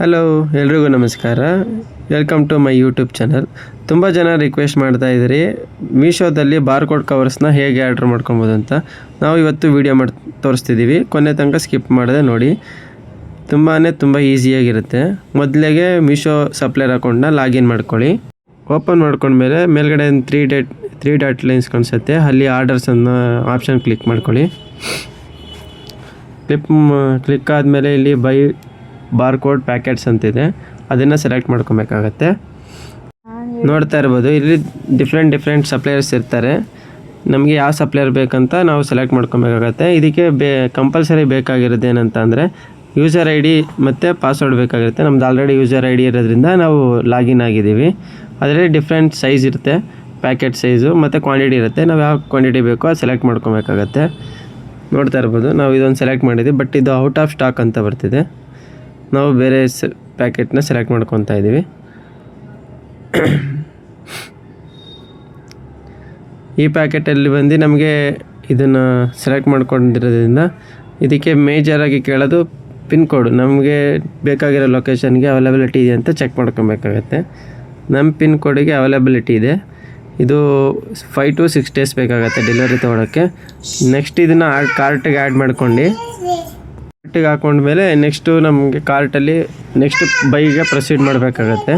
Hello, ಎಲ್ರಿಗೂ ನಮಸ್ಕಾರ. Welcome to my YouTube channel. ತುಂಬ ಜನ ರಿಕ್ವೆಸ್ಟ್ ಮಾಡ್ತಾ ಇದ್ದೀರಿ ಮೀಶೋದಲ್ಲಿ ಬಾರ್ಕೋಡ್ ಕವರ್ಸ್ನ ಹೇಗೆ ಆರ್ಡ್ರ್ ಮಾಡ್ಕೊಬೋದು ಅಂತ. ನಾವು ಇವತ್ತು ವೀಡಿಯೋ ಮಾಡಿ ತೋರಿಸ್ತಿದ್ದೀವಿ. ಕೊನೆ ತನಕ ಸ್ಕಿಪ್ ಮಾಡದೆ ನೋಡಿ. ತುಂಬ ಈಸಿಯಾಗಿರುತ್ತೆ. ಮೊದಲಿಗೆ ಮೀಶೋ ಸಪ್ಲೈಯರ್ ಅಕೌಂಟ್ನ ಲಾಗಿನ್ ಮಾಡ್ಕೊಳ್ಳಿ. ಓಪನ್ ಮಾಡ್ಕೊಂಡ್ಮೇಲೆ ಮೇಲ್ಗಡೆ ತ್ರೀ ಡಾಟ್ ಲೈನ್ಸ್ ಕಾಣಿಸುತ್ತೆ, ಅಲ್ಲಿ ಆರ್ಡರ್ಸನ್ನು ಆಪ್ಷನ್ ಕ್ಲಿಕ್ ಮಾಡ್ಕೊಳ್ಳಿ. ಕ್ಲಿಕ್ ಆದಮೇಲೆ ಇಲ್ಲಿ ಬೈ ಬಾರ್ಕೋಡ್ ಪ್ಯಾಕೆಟ್ಸ್ ಅಂತಿದೆ, ಅದನ್ನು ಸೆಲೆಕ್ಟ್ ಮಾಡ್ಕೊಬೇಕಾಗತ್ತೆ. ನೋಡ್ತಾ ಇರ್ಬೋದು, ಇಲ್ಲಿ ಡಿಫ್ರೆಂಟ್ ಸಪ್ಲೈಯರ್ಸ್ ಇರ್ತಾರೆ. ನಮಗೆ ಯಾವ ಸಪ್ಲೈಯರ್ ಬೇಕಂತ ನಾವು ಸೆಲೆಕ್ಟ್ ಮಾಡ್ಕೊಬೇಕಾಗತ್ತೆ. ಇದಕ್ಕೆ ಕಂಪಲ್ಸರಿ ಬೇಕಾಗಿರೋದು ಏನಂತ ಅಂದರೆ ಯೂಸರ್ ಐ ಡಿ ಮತ್ತು ಪಾಸ್ವರ್ಡ್ ಬೇಕಾಗಿರುತ್ತೆ. ನಮ್ದು ಆಲ್ರೆಡಿ ಯೂಸರ್ ಐ ಡಿ ಇರೋದ್ರಿಂದ ನಾವು ಲಾಗಿನ್ ಆಗಿದ್ದೀವಿ. ಅದರಲ್ಲಿ ಡಿಫ್ರೆಂಟ್ ಸೈಜ್ ಇರುತ್ತೆ, ಪ್ಯಾಕೆಟ್ ಸೈಜು ಮತ್ತು ಕ್ವಾಂಟಿಟಿ ಇರುತ್ತೆ. ನಾವು ಯಾವ ಕ್ವಾಂಟಿಟಿ ಬೇಕೋ ಅದು ಸೆಲೆಕ್ಟ್ ಮಾಡ್ಕೊಬೇಕಾಗತ್ತೆ. ನೋಡ್ತಾ ಇರ್ಬೋದು, ನಾವು ಇದೊಂದು ಸೆಲೆಕ್ಟ್ ಮಾಡಿದ್ದೀವಿ, ಬಟ್ ಇದು ಔಟ್ ಆಫ್ ಸ್ಟಾಕ್ ಅಂತ ಬರ್ತಿದೆ. ನಾವು ಬೇರೆ ಪ್ಯಾಕೆಟ್ನ ಸೆಲೆಕ್ಟ್ ಮಾಡ್ಕೊತಾ ಇದ್ದೀವಿ. ಈ ಪ್ಯಾಕೆಟಲ್ಲಿ ಬಂದು ನಮಗೆ ಇದನ್ನು ಸೆಲೆಕ್ಟ್ ಮಾಡ್ಕೊಂಡಿರೋದ್ರಿಂದ ಇದಕ್ಕೆ ಮೇಜರಾಗಿ ಕೇಳೋದು ಪಿನ್ ಕೋಡ್. ನಮಗೆ ಬೇಕಾಗಿರೋ ಲೊಕೇಶನ್ಗೆ ಅವೈಲಬಿಲಿಟಿ ಇದೆ ಅಂತ ಚೆಕ್ ಮಾಡ್ಕೊಬೇಕಾಗತ್ತೆ. ನಮ್ಮ ಪಿನ್ ಕೋಡಿಗೆ ಅವೈಲಬಿಲಿಟಿ ಇದೆ. ಇದು 5 to 6 days ಬೇಕಾಗತ್ತೆ ಡೆಲಿವರಿ ತೊಗೊಳಕ್ಕೆ. ನೆಕ್ಸ್ಟ್ ಇದನ್ನು ಕಾರ್ಟಿಗೆ ಆ್ಯಡ್ ಮಾಡ್ಕೊಂಡು ಕಾರ್ಟಿಗೆ ಹಾಕೊಂಡ್ಮೇಲೆ ನೆಕ್ಸ್ಟು ನಮಗೆ ಕಾರ್ಟಲ್ಲಿ ನೆಕ್ಸ್ಟ್ ಬೈಗೆ ಪ್ರೊಸೀಡ್ ಮಾಡಬೇಕಾಗತ್ತೆ.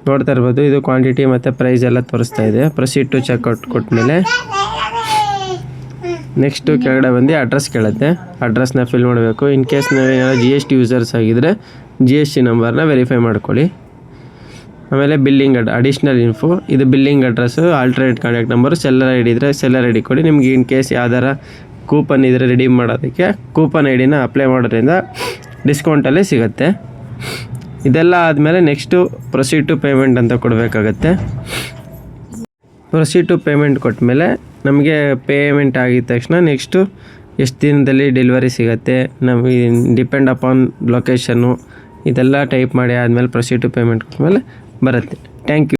ನೋಡ್ತಾ ಇರ್ಬೋದು, ಇದು ಕ್ವಾಂಟಿಟಿ ಮತ್ತು ಪ್ರೈಸ್ ಎಲ್ಲ ತೋರಿಸ್ತಾ ಇದೆ. ಪ್ರೊಸೀಡ್ ಟು ಚೆಕ್ಔಟ್ ಕೊಟ್ಟಮೇಲೆ ನೆಕ್ಸ್ಟು ಕೆಳಗಡೆ ಬಂದು ಅಡ್ರೆಸ್ ಕೇಳುತ್ತೆ. ಅಡ್ರೆಸ್ನ ಫಿಲ್ ಮಾಡಬೇಕು. ಇನ್ ಕೇಸ್ ನಾವೇನಾದ್ರು GST ಯೂಸರ್ಸ್ ಆಗಿದ್ದರೆ GST ನಂಬರ್ನ ವೆರಿಫೈ ಮಾಡ್ಕೊಳ್ಳಿ. ಆಮೇಲೆ ಬಿಲ್ಲಿಂಗ್ ಅಡಿಷ್ನಲ್ ಇನ್ಫೋ, ಇದು billing address, alternate contact number, seller I D ಇದ್ದರೆ ಸೆಲ್ಲರ್ ಐ ಡಿ ಕೊಡಿ. ನಿಮ್ಗೆ ಇನ್ ಕೇಸ್ ಯಾವ್ದಾರ ಕೂಪನ್ ಇದ್ದರೆ ರಿಡೀಮ್ ಮಾಡೋದಕ್ಕೆ ಕೂಪನ್ ಐ ಡಿನ ಅಪ್ಲೈ ಮಾಡೋದ್ರಿಂದ ಡಿಸ್ಕೌಂಟಲ್ಲಿ ಸಿಗುತ್ತೆ. ಇದೆಲ್ಲ ಆದಮೇಲೆ ನೆಕ್ಸ್ಟು ಪ್ರೊಸೀಡ್ ಟು ಪೇಮೆಂಟ್ ಅಂತ ಕೊಡಬೇಕಾಗತ್ತೆ. ಪ್ರೊಸೀಡ್ ಟು ಪೇಮೆಂಟ್ ಕೊಟ್ಟಮೇಲೆ ನಮಗೆ ಪೇಮೆಂಟ್ ಆಗಿದ ತಕ್ಷಣ ನೆಕ್ಸ್ಟು ಎಷ್ಟು ದಿನದಲ್ಲಿ ಡೆಲಿವರಿ ಸಿಗುತ್ತೆ, ನಮಗೆ ಡಿಪೆಂಡ್ ಅಪಾನ್ ಲೊಕೇಶನ್ನು ಇದೆಲ್ಲ ಟೈಪ್ ಮಾಡಿ ಆದಮೇಲೆ ಪ್ರೊಸೀಡ್ ಟು ಪೇಮೆಂಟ್ ಕೊಟ್ಟಮೇಲೆ ಬರುತ್ತೆ. Thank you.